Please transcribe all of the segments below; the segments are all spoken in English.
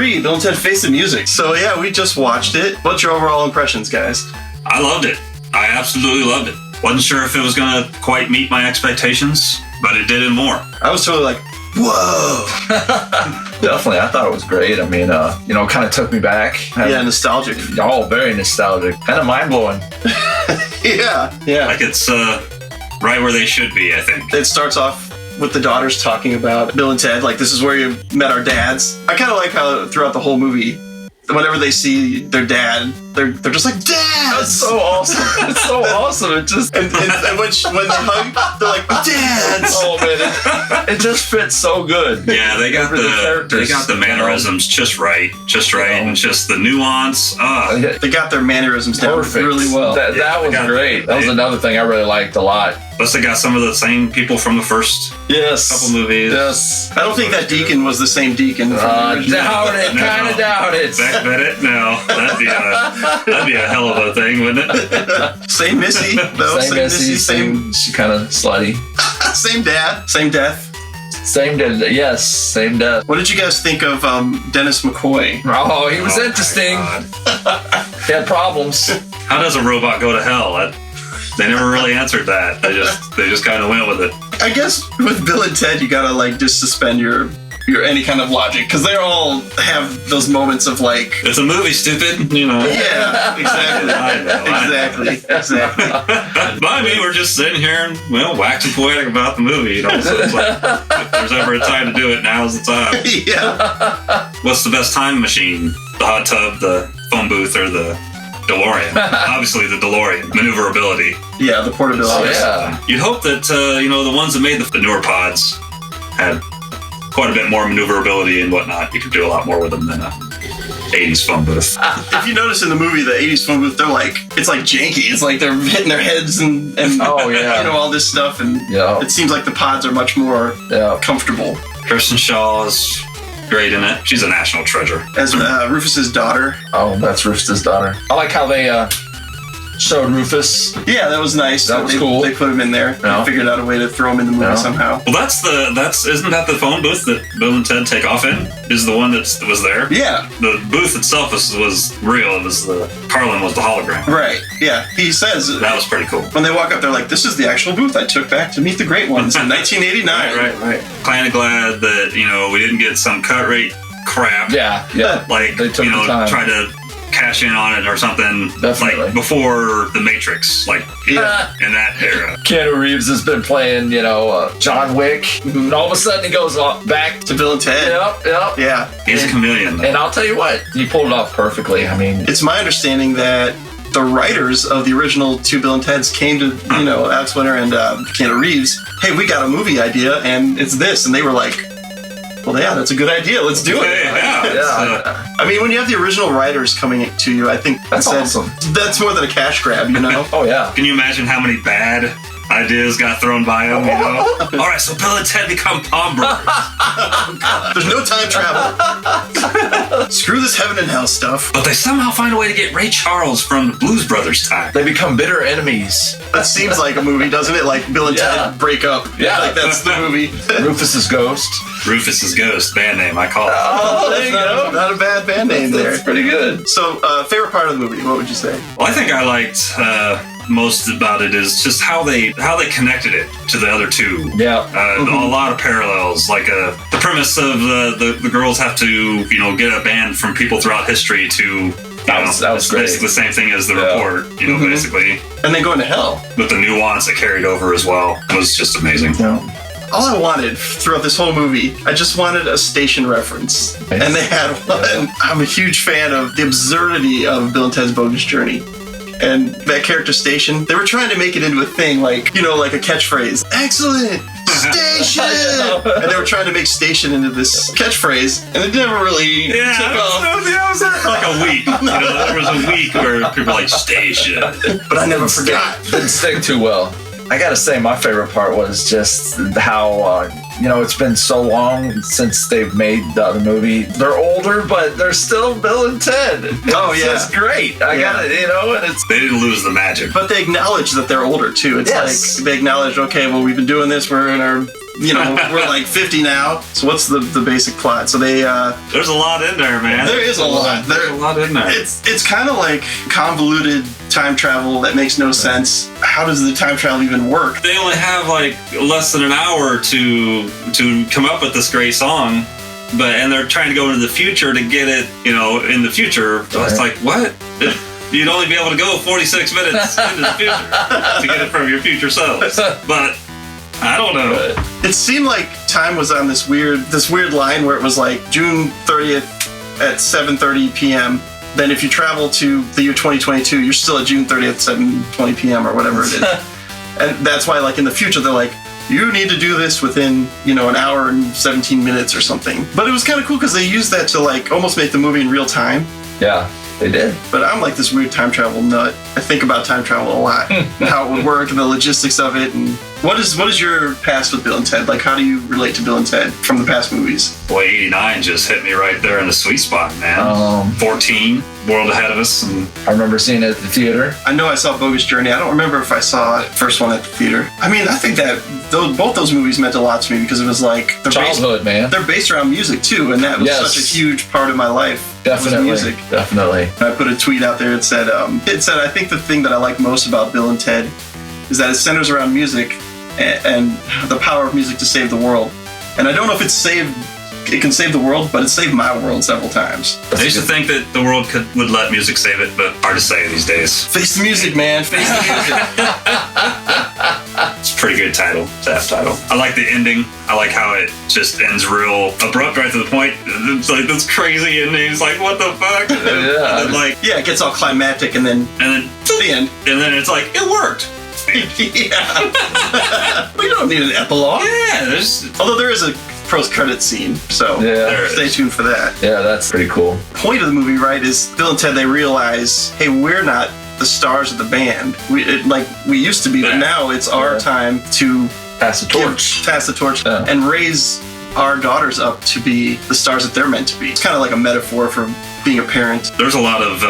3, Bill and Ted Face the Music. So yeah, we just watched it. What's your overall impressions, guys? I loved it. I absolutely loved it. Wasn't sure if it was going to quite meet my expectations, but it did and more. I was totally like, whoa. Definitely, I thought it was great. I mean, kind of took me back. Yeah, nostalgic. Oh, very nostalgic. Kind of mind-blowing. Yeah. Like it's right where they should be, I think. It starts off with the daughters talking about Bill and Ted, like, this is where you met our dads. I kind of like how throughout the whole movie, whenever they see their dad, they're just like, Dad! That's so awesome. It's so awesome. It just... And when they hug, they're like, Dads! Oh, man. It just fits so good. Yeah, they got the mannerisms just right. And just the nuance. They got their mannerisms down really well. That was great. That was another thing I really liked a lot. Plus, they got some of the same people from the first couple movies. Yes. I don't think that deacon was the same deacon from the original. Doubt it. Zach Bennett? No. That'd be a hell of a thing, wouldn't it? Same Missy, though. Same Missy, same kind of slutty. Same dad, same death. Same death. What did you guys think of Dennis McCoy? Oh, he was interesting. He had problems. How does a robot go to hell? They never really answered that. They just kind of went with it. I guess with Bill and Ted, you gotta like just suspend your any kind of logic, because they all have those moments of like, it's a movie, stupid. Yeah, exactly. Exactly. But I mean, we're just sitting here and waxing poetic about the movie. So it's like, if there's ever a time to do it, now's the time. Yeah. What's the best time machine? The hot tub, the phone booth, or the DeLorean? Obviously, the DeLorean. Maneuverability. Yeah, the portability. Yeah. You'd hope that the ones that made the newer pods had quite a bit more maneuverability and whatnot. You could do a lot more with them than a 80s phone booth. If you notice in the movie, the 80s phone booth, it's like janky. It's like they're hitting their heads and all this stuff. And it seems like the pods are much more comfortable. Kirsten Shaw is great in it. She's a national treasure. As Rufus's daughter. Oh, that's Rufus's daughter. I like how they showed Rufus. Yeah, that was nice. That was cool. They put him in there. They figured out a way to throw him in the movie somehow. Well, isn't that the phone booth that Bill and Ted take off in? Is the one that was there? Yeah. The booth itself was real. It was Carlin was the hologram. Right. Yeah. He says that was pretty cool. When they walk up, they're like, "This is the actual booth I took back to Meet the Great Ones in 1989." Right. Kind of glad that we didn't get some cut rate crap. Yeah. Like they took the time. Try to cash in on it or something. Definitely. Like before The Matrix, in that era. Keanu Reeves has been playing, John Wick, and all of a sudden he goes back to Bill and Ted. Yep. Yeah. He's a chameleon, though. And I'll tell you what, he pulled it off perfectly. I mean, it's my understanding that the writers of the original two Bill and Ted's came to, Alex Winter and Keanu Reeves, "Hey, we got a movie idea, and it's this," and they were like, "Well, yeah, that's a good idea. Let's do it." Yeah. I mean, when you have the original writers coming to you, I think that's awesome. That's more than a cash grab, Oh, yeah. Can you imagine how many bad ideas got thrown by them, All right, so Bill and Ted become pawnbrokers. There's no time travel. Screw this heaven and hell stuff. But they somehow find a way to get Ray Charles from the Blues Brothers time. They become bitter enemies. That seems like a movie, doesn't it? Like Bill and Ted break up. Yeah. Like that's the movie. Rufus's Ghost. Rufus's Ghost, band name, I call it. Oh, there you go. Not a bad band name there. That's pretty good. So, favorite part of the movie, what would you say? Well, I think I liked most about it is just how they connected it to the other two. Yeah. A lot of parallels, like the premise of the girls have to get a band from people throughout history to that was great. Basically the same thing as the report, basically. And then going to hell. But the nuance that carried over as well was just amazing. Yeah. All I wanted throughout this whole movie, I just wanted a station reference. Nice. And they had one. Yeah. I'm a huge fan of the absurdity of Bill and Ted's Bogus Journey. And that character Station, they were trying to make it into a thing like a catchphrase. Excellent! Station! And they were trying to make Station into this catchphrase, and it never really took off. That was like a week. There was a week where people were like, Station. But I never forgot. Didn't stick too well. I gotta say, my favorite part was just how, it's been so long since they've made the other movie. They're older, but they're still Bill and Ted. It's great. I got it, and they didn't lose the magic. But they acknowledge that they're older, too. It's like, they acknowledge, okay, well, we've been doing this, we're in our we're like 50 now. So what's the basic plot? So they there's a lot in there, man. There is a lot. There's a lot in there. It's kind of like convoluted time travel that makes no sense. How does the time travel even work? They only have like less than an hour to come up with this great song, and they're trying to go into the future to get it, in the future. So it's like, what? You'd only be able to go 46 minutes into the future to get it from your future selves. But I don't know. It seemed like time was on this weird line where it was like June 30th at 7:30 p.m. Then if you travel to the year 2022, you're still at June 30th, 7:20 p.m. or whatever it is. And that's why, like, in the future, they're like, you need to do this within, an hour and 17 minutes or something. But it was kind of cool because they used that to, like, almost make the movie in real time. Yeah. They did. But I'm like this weird time travel nut. I think about time travel a lot and how it would work and the logistics of it. And what is your past with Bill and Ted? Like, how do you relate to Bill and Ted from the past movies? Boy, 89 just hit me right there in the sweet spot, man. 14, world ahead of us. And I remember seeing it at the theater. I know I saw Bogus Journey. I don't remember if I saw the first one at the theater. I mean, I think that both those movies meant a lot to me because it was like childhood, man. They're based around music too, and that was such a huge part of my life. Definitely, music. Definitely. And I put a tweet out there. It said, I think the thing that I like most about Bill and Ted is that it centers around music and the power of music to save the world. And I don't know if it can save the world, but it saved my world several times. I used to think that the world would let music save it, but hard to say these days. Face the music, man. Face the music. It's a pretty good title, that title. I like the ending. I like how it just ends real abrupt, right to the point. It's like this crazy ending. It's like, what the fuck? Yeah. And then, it gets all climactic, and then to the end. And then it's like, it worked. Yeah. We don't need an epilogue. Yeah. Although there is a post-credit scene, so stay tuned for that. Yeah, that's pretty cool. Point of the movie, right, is Bill and Ted, they realize, hey, we're not the stars of the band. We used to be, but now it's our time to pass the torch and raise our daughters up to be the stars that they're meant to be. It's kind of like a metaphor for being a parent. There's a lot of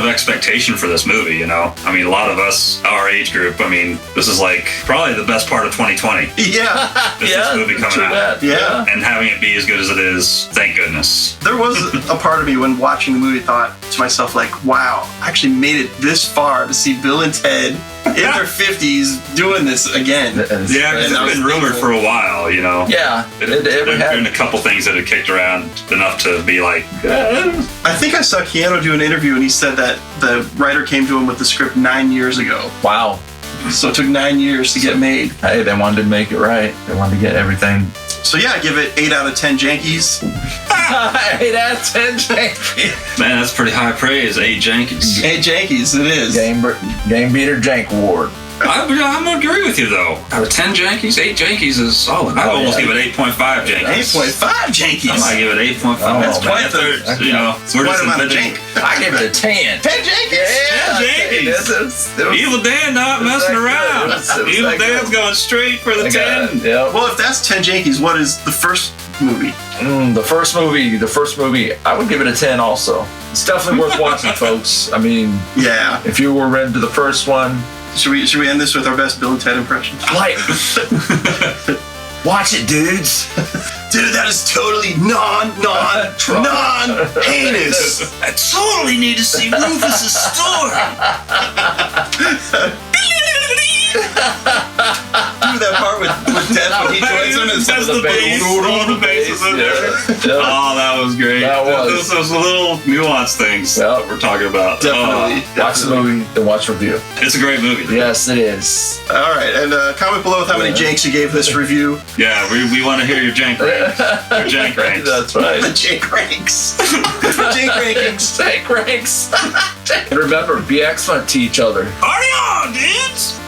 expectation for this movie, I mean, a lot of us, our age group, I mean, this is like probably the best part of 2020. Yeah. This movie coming out. Yeah. And having it be as good as it is, thank goodness. There was a part of me when watching the movie thought to myself, like, wow, I actually made it this far to see Bill and Ted in their 50s doing this again. Yeah, because it's been rumored for a while, Yeah. There've been a couple things that had kicked around enough to be like... I think I saw Keanu do an interview and he said that the writer came to him with the script 9 years ago. Wow. So it took 9 years to get made. Hey, they wanted to make it right. They wanted to get everything. So yeah, I give it 8 out of 10 Jankies. 8 out of 10 Jankies. Man, that's pretty high praise. 8 Jankies. 8 Jankies, it is. Game beater Jank Award. I'm gonna agree with you though. Out of 10 Jankies, 8 Jankies is solid. I almost give it 8.5 Jankies. 8.5 Jankies. I might give it 8.5. That's quite quite amount of jank. I give it a 10. 10 Jankies. Yeah, 10 Jankies. Evil Dan not messing around. Evil Dan's going straight for the 10. Well, if that's 10 Jankies, what is the first movie? The first movie, I would give it a 10 also. It's definitely worth watching, folks. I mean, yeah. If you were into the first one. Should we end this with our best Bill and Ted impression? Like, watch it, dudes. Dude, that is totally non-heinous. I totally need to see Rufus's story. Do that part with Death when he joins him and says the bass. All the basses in there. Oh, that was great. Those little nuanced things that we're talking about. Definitely. Watch the movie, then watch review. It's a great movie. Yes, it is. All right, and comment below with how many janks you gave this review. Yeah, we want to hear your jank ranks. Your jank ranks. That's right. The jank ranks. Jank rankings. Jank ranks. And remember, be excellent to each other. Party on, dudes!